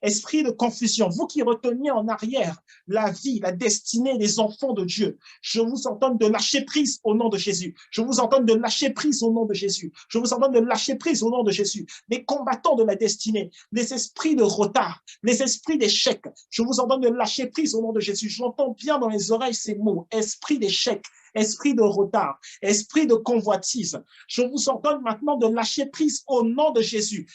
esprit de confusion, vous qui reteniez en arrière la vie, la destinée des enfants de Dieu, je vous entends de lâcher prise au nom de Jésus. Je vous entends de lâcher prise au nom de Jésus. Je vous entends de lâcher prise au nom de Jésus. Les combattants de la destinée, les esprits de retard, les esprits d'échec, je vous entends de lâcher prise au nom de Jésus. J'entends bien dans les oreilles ces mots, esprit d'échec, esprit de retard, esprit de convoitise. Je vous ordonne maintenant de lâcher prise au nom de Jésus.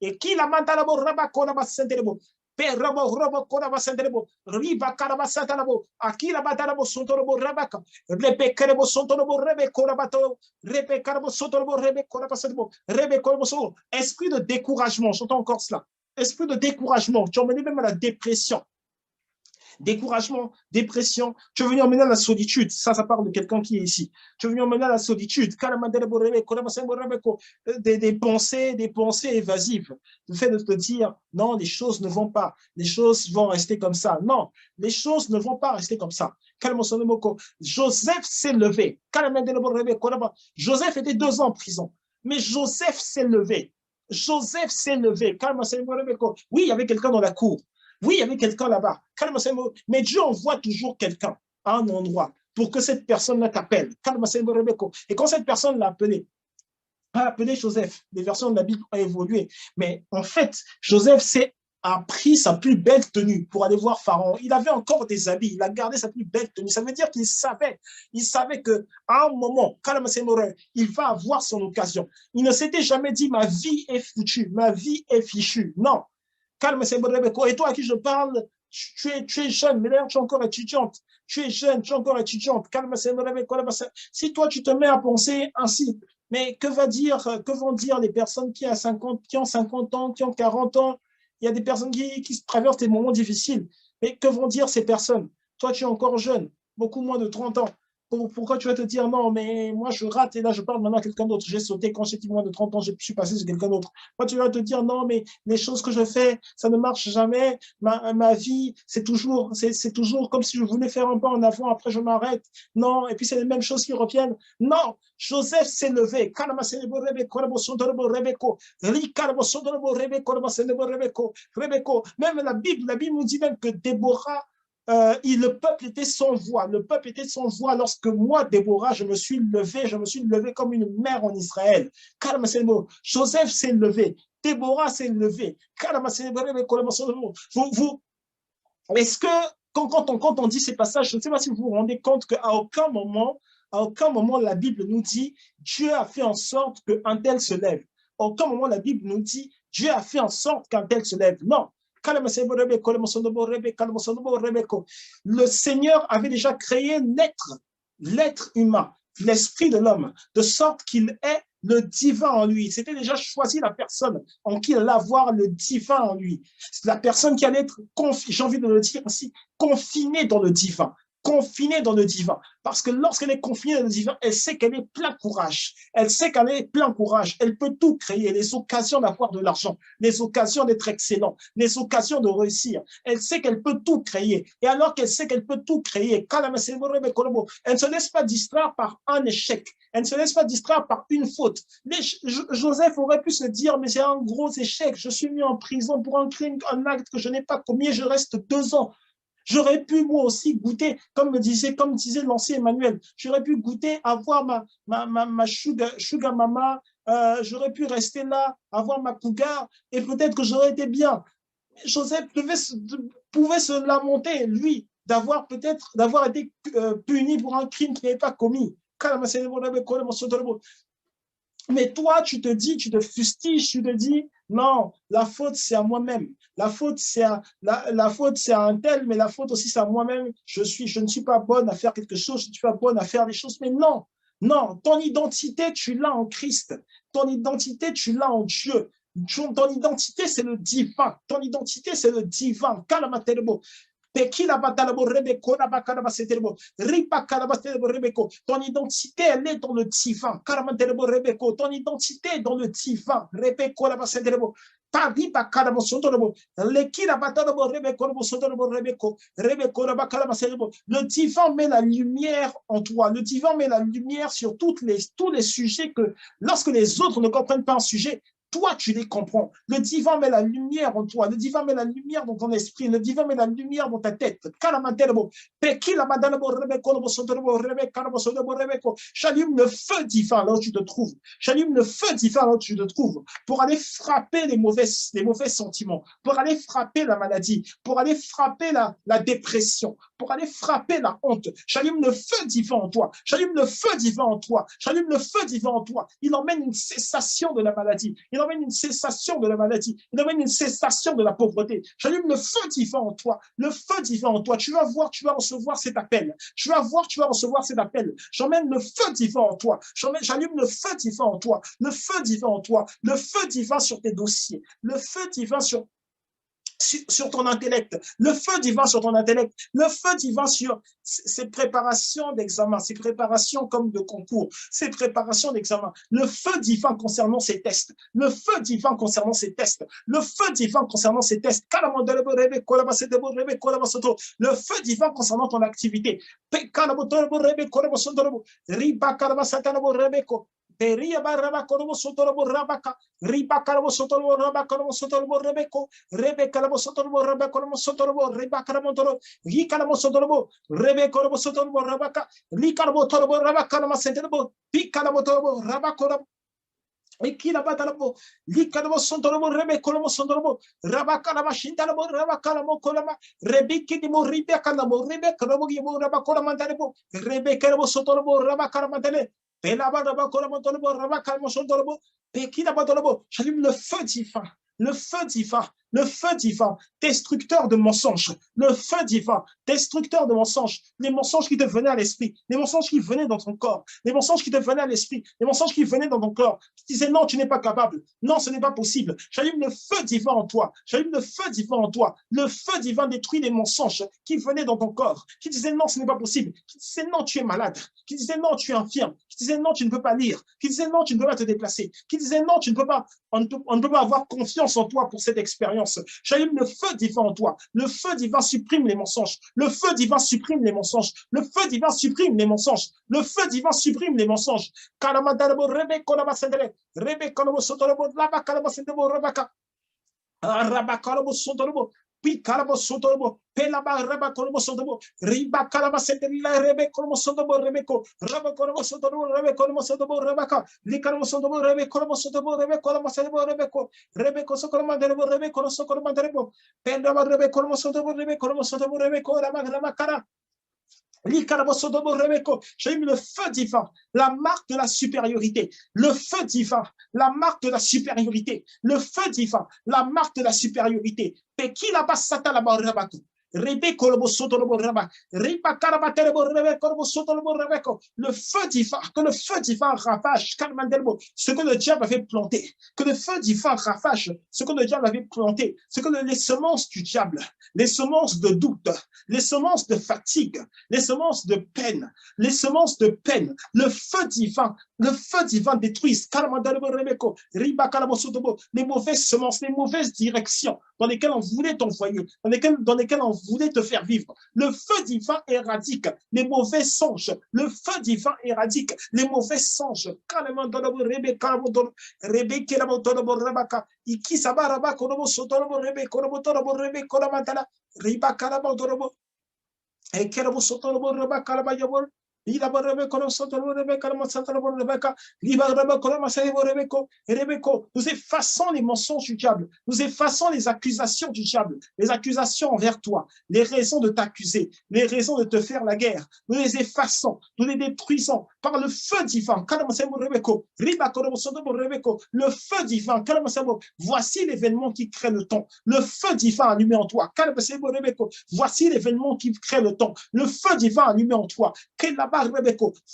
Et qui la mantalabo rabako la basentelebo. Perrobo robo kona basentelebo. Riba karaba santalabo. Aki la batalabo sontorobo rabaka. Rebe kerebo sontorobo rebe kona bato. Rebe karabo sontorobo rebe kona basentelebo. Rebe kona basentelebo. Esprit de découragement, j'entends encore cela. Esprit de découragement, tu emmènes même à la dépression. Découragement, dépression, tu es venu emmener à la solitude. Ça parle de quelqu'un qui est ici. Tu es venu emmener à la solitude. Des pensées évasives. Le fait de te dire, non, les choses ne vont pas. Les choses vont rester comme ça. Non, les choses ne vont pas rester comme ça. Joseph s'est levé. Joseph était 2 ans en prison. Mais Joseph s'est levé. Joseph s'est levé. Oui, il y avait quelqu'un dans la cour. Oui, il y avait quelqu'un là-bas. Mais Dieu envoie toujours quelqu'un à un endroit pour que cette personne-là t'appelle. Et quand cette personne l'a appelé, a appelé Joseph, les versions de la Bible ont évolué. Mais en fait, Joseph a pris sa plus belle tenue pour aller voir Pharaon. Il avait encore des habits, il a gardé sa plus belle tenue. Ça veut dire qu'il savait qu'à un moment, il va avoir son occasion. Il ne s'était jamais dit, ma vie est foutue, ma vie est fichue. Non. Et toi à qui je parle, tu es jeune, mais d'ailleurs tu es encore étudiante. Tu es jeune, tu es encore étudiante. Si toi tu te mets à penser ainsi, mais que vont dire les personnes qui ont 50 ans, qui ont 40 ans? Il y a des personnes qui traversent des moments difficiles. Mais que vont dire ces personnes? Toi, tu es encore jeune, beaucoup moins de 30 ans. Pourquoi tu vas te dire non, mais moi je rate et là je parle maintenant à quelqu'un d'autre. J'ai sauté quand j'étais moins de 30 ans, je suis passé sur quelqu'un d'autre. Moi, tu vas te dire non, mais les choses que je fais, ça ne marche jamais. Ma vie, c'est toujours comme si je voulais faire un pas en avant, après je m'arrête. Non, et puis c'est les mêmes choses qui reviennent. Non, Joseph s'est levé. Même la Bible nous dit même que Déborah, le peuple était sans voix. Le peuple était sans voix lorsque moi, Déborah, je me suis levé comme une mère en Israël. Joseph s'est levé. Déborah s'est levée. Est-ce que quand on dit ces passages, je ne sais pas si vous vous rendez compte qu'à aucun moment, la Bible nous dit Dieu a fait en sorte qu'un tel se lève. À aucun moment, la Bible nous dit Dieu a fait en sorte qu'un tel se lève. Non. Le Seigneur avait déjà créé l'être humain, l'esprit de l'homme, de sorte qu'il ait le divin en lui. C'était déjà choisi la personne en qui il allait avoir le divin en lui. La personne qui allait être, j'ai envie de le dire ainsi, confinée dans le divin. Confinée dans le divin. Parce que lorsqu'elle est confinée dans le divin, elle sait qu'elle est plein courage. Elle sait qu'elle est plein courage. Elle peut tout créer. Les occasions d'avoir de l'argent, les occasions d'être excellent, les occasions de réussir. Elle sait qu'elle peut tout créer. Et alors qu'elle sait qu'elle peut tout créer, elle ne se laisse pas distraire par un échec. Elle ne se laisse pas distraire par une faute. Joseph aurait pu se dire, mais c'est un gros échec. Je suis mis en prison pour un crime, un acte que je n'ai pas commis et je reste 2 ans. J'aurais pu moi aussi goûter, comme disait l'ancien Emmanuel, j'aurais pu goûter, avoir ma sugar mama, j'aurais pu rester là, avoir ma cougar, et peut-être que j'aurais été bien. Joseph pouvait se lamenter, lui, d'avoir été puni pour un crime qu'il n'avait pas commis. Mais toi, tu te fustiges, tu te dis, non, la faute, c'est à moi-même. La faute, c'est à un tel, mais la faute aussi, c'est à moi-même. Je ne suis pas bonne à faire quelque chose, je ne suis pas bonne à faire des choses. Mais non, non, ton identité, tu l'as en Christ. Ton identité, tu l'as en Dieu. Ton identité, c'est le divin. Ton identité, c'est le divin. Ton identité, elle est dans le divin. Ton identité est dans le divin. Le divin met la lumière en toi. Le divin met la lumière sur tous les sujets que, lorsque les autres ne comprennent pas un sujet, toi, tu les comprends. Le divin met la lumière en toi. Le divin met la lumière dans ton esprit. Le divin met la lumière dans ta tête. J'allume le feu divin là où tu te trouves. J'allume le feu divin là où tu te trouves pour aller frapper les mauvais sentiments, pour aller frapper la maladie, pour aller frapper la dépression, pour aller frapper la honte. J'allume le feu divin en toi. J'allume le feu divin en toi. J'allume le feu divin en toi. Il emmène une cessation de la maladie. Il emmène une cessation de la maladie. Il emmène une cessation de la pauvreté. J'allume le feu divin en toi. Le feu divin en toi. Tu vas voir, tu vas recevoir cet appel. Tu vas voir, tu vas recevoir cet appel. J'emmène le feu divin en toi. J'allume le feu divin en toi. Le feu divin en toi. Le feu divin sur tes dossiers. Le feu divin sur ton intellect, le feu divin sur ton intellect, le feu divin sur ces préparations d'examen, ces préparations comme de concours, ces préparations d'examen, le feu divin concernant ces tests, le feu divin concernant ces tests, le feu divin concernant ces tests, le feu divin concernant ton activité, Peria baraba korobo sotorobo rabaka. Riba karabo sotorobo raba korobo sotorobo rebeko. Rebe karabo sotorobo raba korobo sotorobo riba karabo toro. Ri karabo sotorobo rebe korobo sotorobo rabaka. Ri karabo torobo raba karama sentorobo. Pi karabo torobo raba korobo. Et qui la batalabo, l'Ikalamo Sondorobo, Rebe Colamo Sondorobo, Rabakalama Shintalabo, Rabakalamo Colama, Rebeki de Moribe Calamo, Rebe Colamo, Rabacolamantalebo, Rebe Calamo Sotorobo, Rabacalamatele, Pelaba Rabacolamotolobo, Rabacalamo Sondorobo, Pekina Batolobo, j'allume le feu divin. Le feu divin, le feu divin, destructeur de mensonges, le feu divin, destructeur de mensonges, les mensonges qui te venaient à l'esprit, les mensonges qui venaient dans ton corps, les mensonges qui te venaient à l'esprit, les mensonges qui venaient dans ton corps, qui disaient non, tu n'es pas capable, non, ce n'est pas possible. J'allume le feu divin en toi, j'allume le feu divin en toi, le feu divin détruit les mensonges qui venaient dans ton corps, qui disaient non, ce n'est pas possible, qui disaient non, tu es malade, qui disaient non, tu es infirme, qui disaient non, tu ne peux pas lire, qui disaient non, tu ne peux pas te déplacer, qui disaient non, tu ne peux pas, on ne peut pas avoir confiance en toi pour cette expérience. J'allume le feu divin en toi. Le feu divin supprime les mensonges. Le feu divin supprime les mensonges. Le feu divin supprime les mensonges. Le feu divin supprime les mensonges. Puis calabo sotobo, pelaba reba colmo sotobo, riba calaba sentelila rebe colmo sotobo rebeco, reba colmo sotobo rebe colmo sotobo rebeca, licalmo sotobo rebe colmo sotobo rebe colmo sotobo rebeco, rebeco socolma derebo rebe colmo socolma derebo, pendaba rebe colmo sotobo rebeco, rama cara. J'ai mis le feu divin, la marque de la supériorité, le feu divin, la marque de la supériorité, le feu divin, la marque de la supériorité. Peki la basata la barabatu. Le feu divin, que le feu divin ravage, ce que le diable avait planté, que le feu divin ravage, ce que le diable avait planté, ce que les semences du diable, les semences de doute, les semences de fatigue, les semences de peine, le feu divin détruise, les mauvaises semences, les mauvaises directions dans lesquelles on voulait t'envoyer, dans lesquelles on voulait te faire vivre. Le feu divin éradique les mauvais songes. Le feu divin éradique les mauvais songes. Nous effaçons les mensonges du diable, nous effaçons les accusations du diable, les accusations envers toi, les raisons de t'accuser, les raisons de te faire la guerre. Nous les effaçons, nous les détruisons par le feu divin. Le feu divin. Voici l'événement qui crée le temps. Le feu divin allumé en toi. Voici l'événement qui crée le temps. Le feu divin allumé en toi.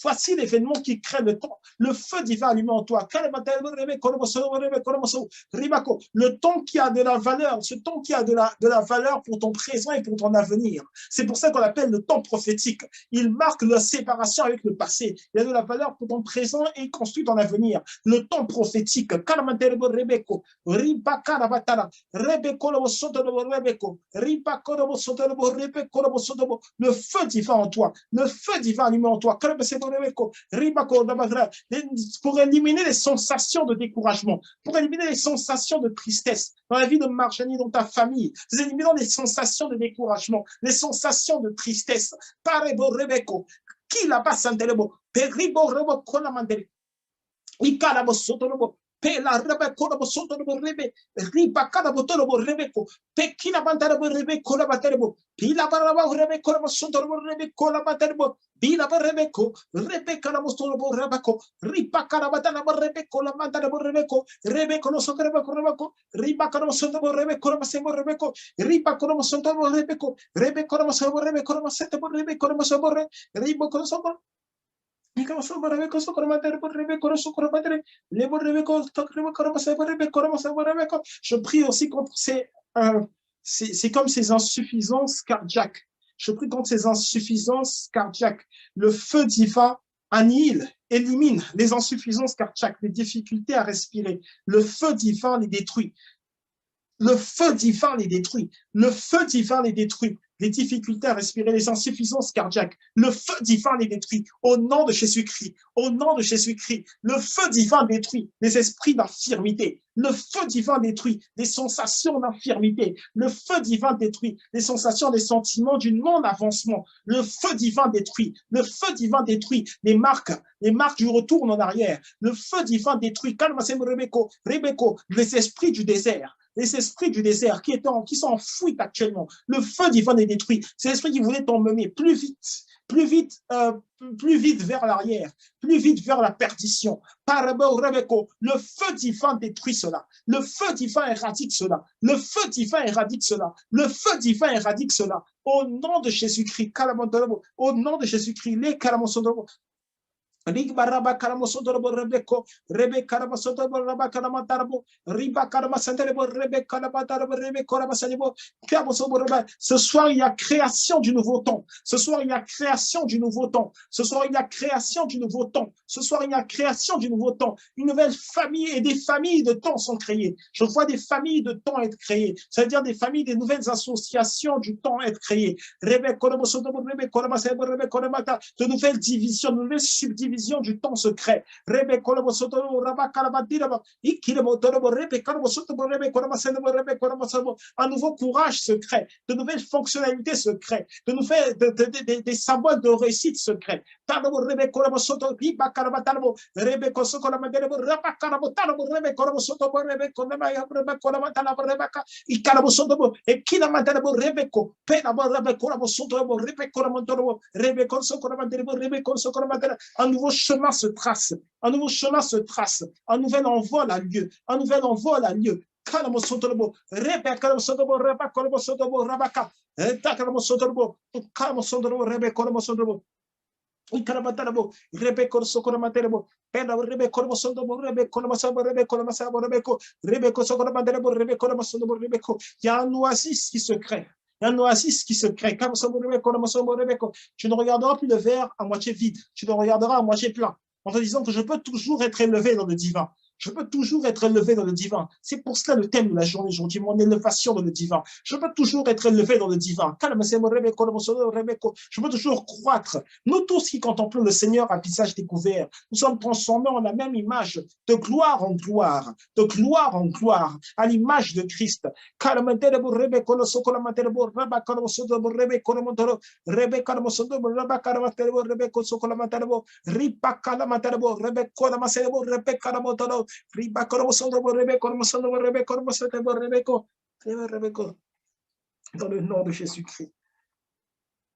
Voici l'événement qui crée le temps. Le feu divin allumé en toi. Le temps qui a de la valeur, ce temps qui a de la valeur pour ton présent et pour ton avenir. C'est pour ça qu'on l'appelle le temps prophétique. Il marque la séparation avec le passé. Il a de la valeur pour ton présent et il construit ton avenir. Le temps prophétique. Le feu divin en toi. Le feu divin allumé en toi. Pour éliminer les sensations de découragement, pour éliminer les sensations de tristesse dans la vie de Marjanie, dans ta famille, éliminant les sensations de découragement, les sensations de tristesse. Qui la passe en telebo, peribo rebo konamandeli, ikalabo sotolobo. Pela rebe kola bosoto rebe riba kada botolo rebe ko pekina bantara rebe kola baterebo pila baraba rebe kola bosoto rebe kola baterebo bila rebe ko rebe kada bosoto rebe ko riba kada batana rebe kola bantara rebe ko rebe kono soto rebe ko riba kada bosoto rebe kola basemo rebe ko riba kono bosoto rebe ko rebe kola bosoto rebe kola basete rebe kola bosoto rebe kola soto. Je prie aussi contre c'est comme ces insuffisances cardiaques. Je prie contre ces insuffisances cardiaques. Le feu divin annihile, élimine les insuffisances cardiaques, les difficultés à respirer. Le feu divin les détruit. Le feu divin les détruit. Le feu divin les détruit. les difficultés à respirer, les insuffisances cardiaques. Le feu divin les détruit au nom de Jésus-Christ. Au nom de Jésus-Christ, le feu divin détruit les esprits d'infirmité. Le feu divin détruit les sensations d'infirmité. Le feu divin détruit les sensations, les sentiments du non-avancement. Le feu divin détruit. Le feu divin détruit les marques du retour en arrière. Le feu divin détruit. Calme-toi, Rebecca, les esprits du désert. Les esprits du désert qui sont enfouis actuellement. Le feu divin les détruit. Ces esprits qui voulaient t'emmener plus vite vers l'arrière, plus vite vers la perdition. Le feu divin détruit cela. Le feu divin éradique cela. Le feu divin éradique cela. Le feu divin éradique cela. Au nom de Jésus-Christ, au nom de Jésus-Christ, les Kalamosodoro. Rigbaraba Karamosodobo Rebeko, Rebecca Rabasodobo Rabakaramatabo, Riba Karamasantelebo, Rebecca Rabatarabo, Rebecca Rabasanebo, Karamosoboraba. Ce soir, il y a création du nouveau temps. Ce soir, il y a création du nouveau temps. Ce soir, il y a création du nouveau temps. Ce soir, il y a création du nouveau temps. Une nouvelle famille et des familles de temps sont créées. Je vois des familles de temps être créées. C'est-à-dire des familles, des nouvelles associations du temps être créées. Rebecca Rabasodobo, Rebecca Rabasanebo, Rebecca Ramata, de nouvelles divisions, de nouvelles subdivisions du temps secret. Un nouveau courage secret, de nouvelles fonctionnalités secrètes, des symboles de réussite secrets. Un nouveau chemin se trace, un nouveau chemin se trace, un nouvel envol a lieu, un nouvel envol a lieu. Il y a un oasis qui se crée. Il y a un oasis qui se crée. Tu ne regarderas plus le verre à moitié vide. Tu le regarderas à moitié plein. En te disant que je peux toujours être élevé dans le divin. Je peux toujours être élevé dans le divin. C'est pour cela le thème de la journée aujourd'hui, mon élévation dans le divin. Je peux toujours être élevé dans le divin. Je peux toujours croître. Nous tous qui contemplons le Seigneur à visage découvert, nous sommes transformés en la même image, de gloire en gloire, de gloire en gloire, à l'image de Christ. Dans le nom de Jésus-Christ.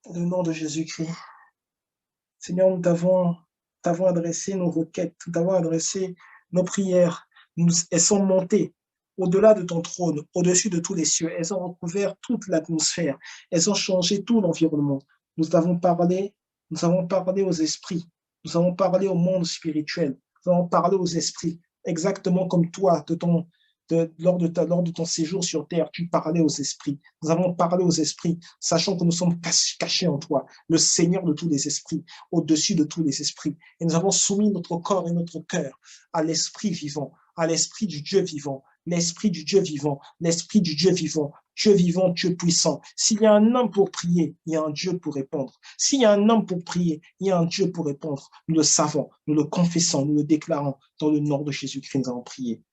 Dans le nom de Jésus-Christ. Seigneur, nous t'avons adressé nos requêtes, nous t'avons adressé nos prières. Elles sont montées au-delà de ton trône, au-dessus de tous les cieux. Elles ont recouvert toute l'atmosphère. Elles ont changé tout l'environnement. Nous avons parlé aux esprits. Nous avons parlé au monde spirituel. Nous avons parlé aux esprits. Exactement comme toi, lors de ton séjour sur terre, tu parlais aux esprits. Nous avons parlé aux esprits, sachant que nous sommes cachés en toi, le Seigneur de tous les esprits, au-dessus de tous les esprits. Et nous avons soumis notre corps et notre cœur à l'esprit vivant, à l'esprit du Dieu vivant, l'esprit du Dieu vivant, l'esprit du Dieu vivant, Dieu puissant. S'il y a un homme pour prier, il y a un Dieu pour répondre. S'il y a un homme pour prier, il y a un Dieu pour répondre. Nous le savons, nous le confessons, nous le déclarons. Dans le nom de Jésus-Christ, nous avons prié.